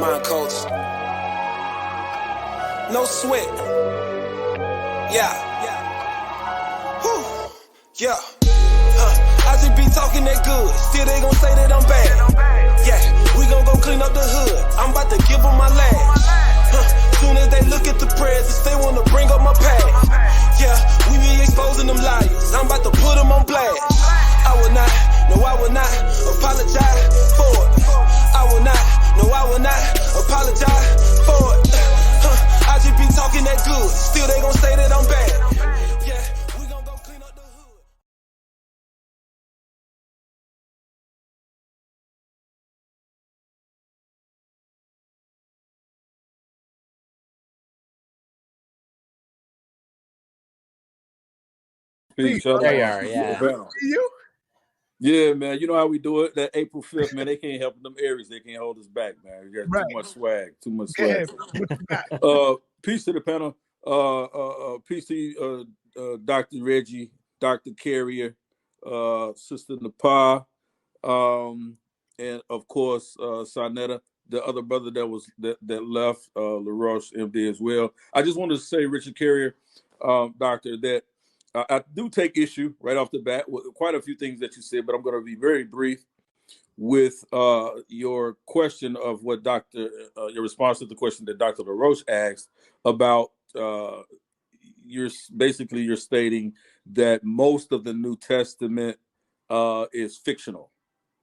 mind, coach. No sweat. Yeah. Whew. Yeah. I just be talking that good. Still they gon' say that I'm bad. Yeah. We gon' go clean up the hood. I'm about to give them my lash. Soon as they look at the presents, they wanna bring up my past. Yeah. We be exposing them liars. I'm about to put them on blast. I will not apologize for it. I will not apologize for it. I just be talking that good. Still they gon' say that I'm bad. Yeah, we gon' go clean up the hood. Peace. There you are, yeah. You? Yeah, man. You know how we do it? That April 5th, man, they can't help them Aries. They can't hold us back, man. We got Right. too much swag. Peace to the panel. Peace to Dr. Reggie, Dr. Carrier, Sister Napa, and of course SANETER, the other brother that left, LaRoche MD as well. I just wanted to say, Richard Carrier, Doctor, that I do take issue right off the bat with quite a few things that you said, but I'm going to be very brief with your question of what your response to the question that Dr. LaRoche asked about you're stating that most of the New Testament is fictional.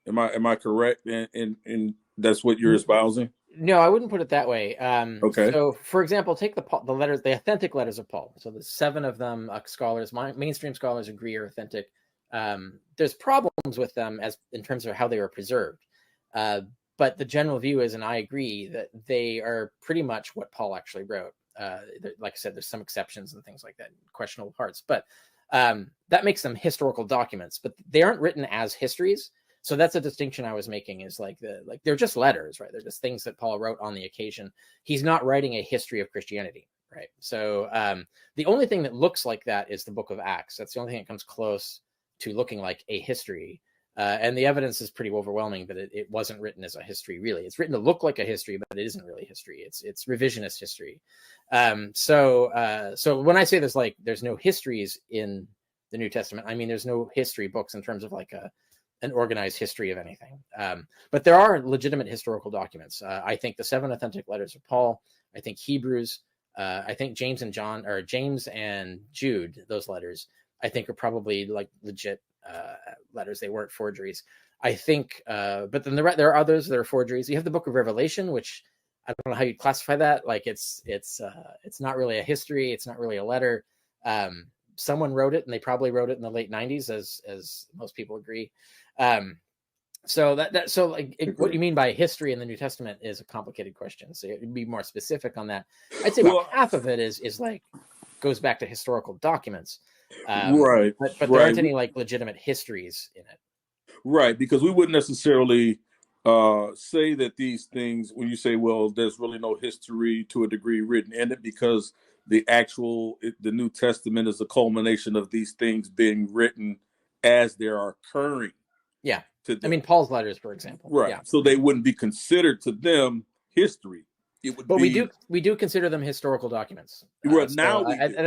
Am I correct? And that's what you're espousing? No, I wouldn't put it that way. Okay. So, for example, take the letters, the authentic letters of Paul. So the 7 of them, scholars, mainstream scholars agree are authentic. There's problems with them in terms of how they were preserved. But the general view is, and I agree, that they are pretty much what Paul actually wrote. Like I said, there's some exceptions and things like that, questionable parts. But that makes them historical documents. But they aren't written as histories. So that's a distinction I was making, is they're just letters, right? They're just things that Paul wrote on the occasion. He's not writing a history of Christianity, right? So the only thing that looks like that is the book of Acts. That's the only thing that comes close to looking like a history. And the evidence is pretty overwhelming that it wasn't written as a history, really. It's written to look like a history, but it isn't really history. It's revisionist history. So when I say there's no histories in the New Testament, I mean there's no history books in terms of an organized history of anything. But there are legitimate historical documents. I think the 7 authentic letters of Paul, I think Hebrews, I think James and Jude, those letters, I think are probably legit letters. They weren't forgeries. I think, but then there are others that are forgeries. You have the book of Revelation, which I don't know how you'd classify that. It's not really a history. It's not really a letter. Someone wrote it, and they probably wrote it in the late 90s, as most people agree. What you mean by history in the New Testament is a complicated question. So you'd be more specific on that. I'd say about half of it is goes back to historical documents. Right. But there aren't any legitimate histories in it. Right, because we wouldn't necessarily say that these things, when you say, well, there's really no history to a degree written in it, because the New Testament is a culmination of these things being written as they are occurring. Yeah. I mean, Paul's letters, for example. Right. Yeah. So they wouldn't be considered to them history. We do consider them historical documents. That's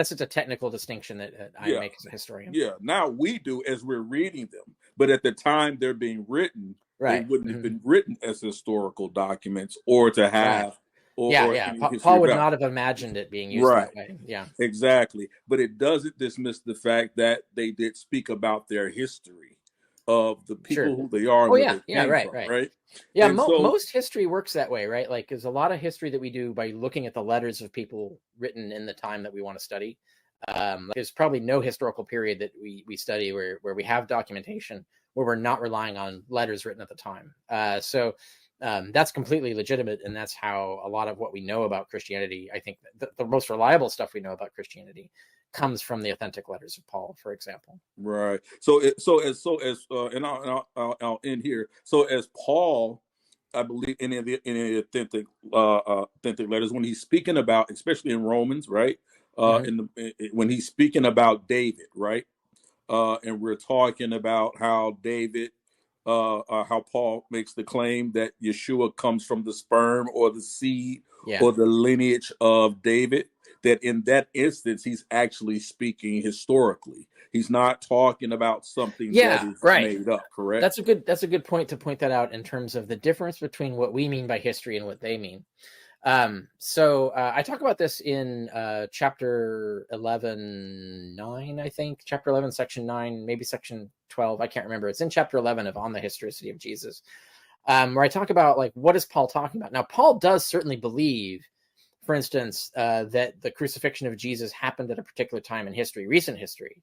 just a technical distinction that I make as a historian. Yeah. Now we do as we're reading them, but at the time they're being written, they wouldn't have been written as historical documents or to have. Right. Paul would not have imagined it being used that way. Yeah. Exactly. But it doesn't dismiss the fact that they did speak about their history of the people who they are. Right. Yeah, most history works that way, right? There's a lot of history that we do by looking at the letters of people written in the time that we want to study. There's probably no historical period that we study where we have documentation where we're not relying on letters written at the time. That's completely legitimate, and that's how a lot of what we know about Christianity, I think the most reliable stuff we know about Christianity comes from the authentic letters of Paul, for example. Right. And I'll end here. So as Paul, I believe in the authentic letters, when he's speaking about, especially in Romans, right? When he's speaking about David, right? And we're talking about how David how Paul makes the claim that Yeshua comes from the sperm or the seed Yeah. or the lineage of David, that in that instance, he's actually speaking historically. He's not talking about something that is made up, correct? That's a good point to point that out in terms of the difference between what we mean by history and what they mean. So I talk about this in chapter 11:9, I think. Chapter 11, section 9, maybe section 12. I can't remember. It's in chapter 11 of On the Historicity of Jesus, where I talk about, like, what is Paul talking about? Now, Paul does certainly believe, for instance, that the crucifixion of Jesus happened at a particular time in history, recent history.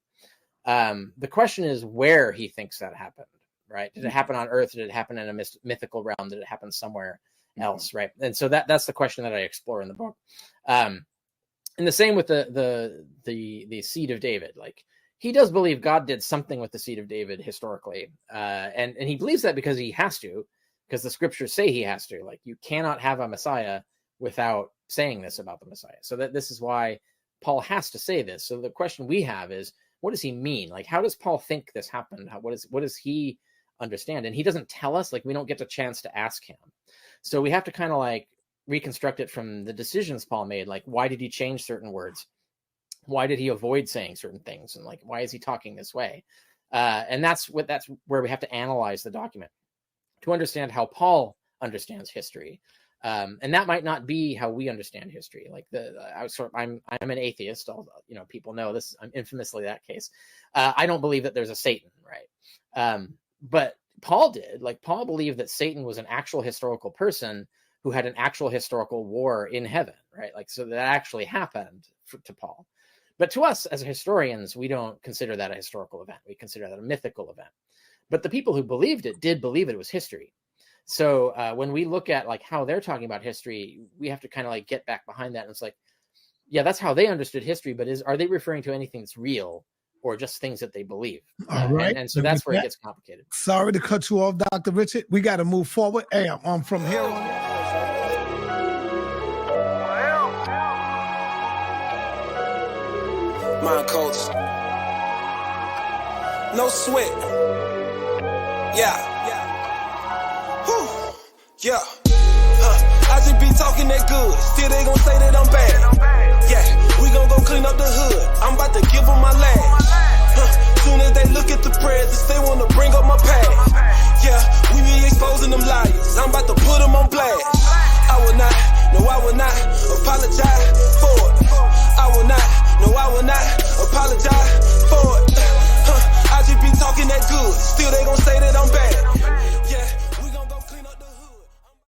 The question is where he thinks that happened, right? Did it happen on earth? Did it happen in a mythical realm? Did it happen somewhere else, right? And so that's the question that I explore in the book. And the same with the seed of David. Like, he does believe God did something with the seed of David historically, and he believes that because he has to, because the scriptures say he has to. Like, you cannot have a Messiah without saying this about the Messiah. So that this is why Paul has to say this. So the question we have is, what does he mean? Like, how does Paul think this happened? What does he understand? And he doesn't tell us. Like, we don't get a chance to ask him. So we have to kind of like reconstruct it from the decisions Paul made. Like, why did he change certain words? Why did he avoid saying certain things? And like, why is he talking this way? And that's where we have to analyze the document to understand how Paul understands history. And that might not be how we understand history. Like, I'm an atheist. People know this. I'm infamously that case. I don't believe that there's a Satan, right? But Paul did. Like, Paul believed that Satan was an actual historical person who had an actual historical war in heaven, right? Like, so that actually happened to Paul. But to us as historians, we don't consider that a historical event. We consider that a mythical event. But the people who believed it did believe it was history. So when we look at like how they're talking about history, we have to kind of like get back behind that. And it's like, yeah, that's how they understood history. But are they referring to anything that's real or just things that they believe? All right. And so that's where it gets complicated. Sorry to cut you off, Dr. Richard. We got to move forward. Hey, I'm from here on. Mind coach. No sweat. Yeah. Whew. Yeah. I just be talking that good. Still they gon' say that I'm bad. Yeah. We gon' go clean up the hood. I'm about to give them my last. Soon as they look